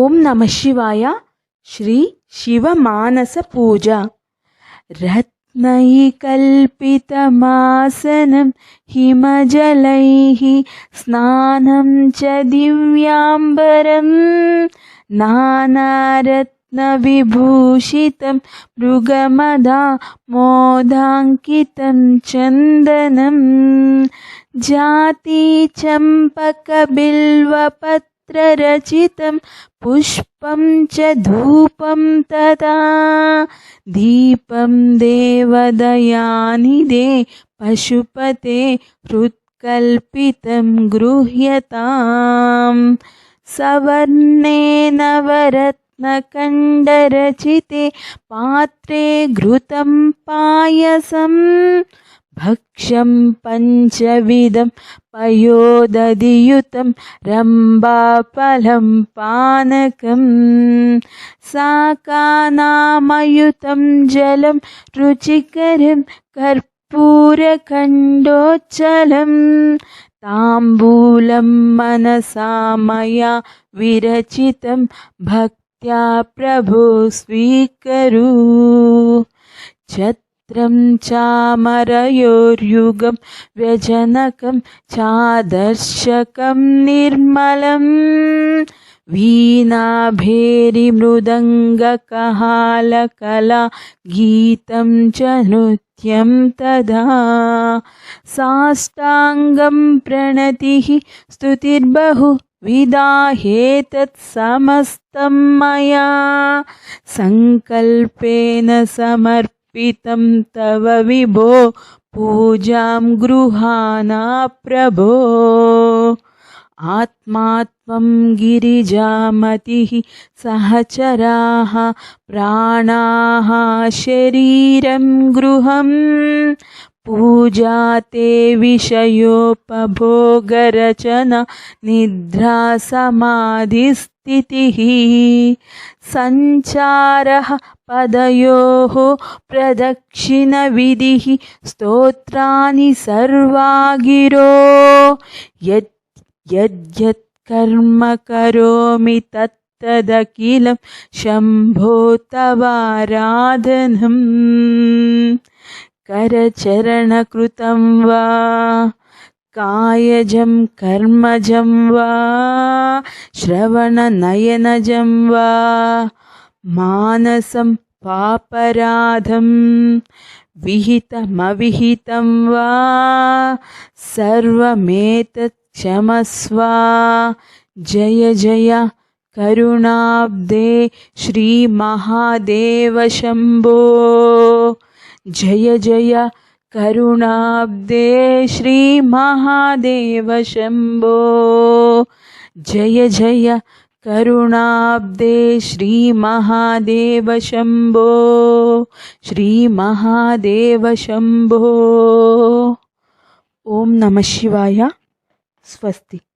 ఓం నమ శివాయ. శ్రీ శివమానస పూజ. రత్నైకల్పితమాసనం హిమజలైః స్నానం చ దివ్యాంబరం నానారత్నవిభూషితం మృగమదా మోదాంకితం చందనం జాతి చంపక బిల్వపత్రరచితం పుష్పం చ ధూపం తదా దీపం దేవదయానిదే పశుపతే హృత్కల్పితం గృహ్యతాం సవర్ణే నవరత్నకండరచితే పాత్రే ఘృతం పాయసం భక్ష్యం పంచవిధం పయోదధియుతం రంభాఫలం పానకం సాకానామయుతం జలం రుచికరం కర్పూరఖండోచ్చలం తాంబూలం మనసా మయా విరచితం భక్త్యా ప్రభో స్వీకరు ఛత్రం చామరయోర్యుగం వ్యజనకం చాదర్శకం నిర్మలం వీణాభేరి మృదంగకహాలకలా గీతం చ నృత్యం తదా సాష్టాంగం ప్రణతిః స్తుతిర్బహు విదాహేతత్ సమస్తం మయా సంకల్పేన సమర్పితం తవ విభో పూజాం గృహాణా ప్రభో ఆత్మాత్మం గిరిజామతిః సహచరాః ప్రాణాః శరీరం గృహం పూజాతే విషయోపభోగరచన నిద్రా సమాధిస్థితిః సంచారః పదయోః ప్రదక్షిణ విధిః స్తోత్రాని సర్వా గిరో యద్యత్ కర్మ కరోమి తత్తదఖిలం శంభో తవారాధనం కరచరణకృతం వా కాయజం కర్మజం వా శ్రవణనయనజం వా మానసం పాపరాధం విహితమవిహితం వా సర్వమేతత్ క్షమస్వ జయ జయ కరుణాబ్దే శ్రీ మహాదేవ శంభో జయ జయ కరుణాబ్దే శ్రీ మహాదేవ శంభో జయ జయ కరుణాబ్దే శ్రీ మహాదేవ శంభో శ్రీ మహాదేవ శంభో. ఓం నమ శివాయ. స్వస్తి.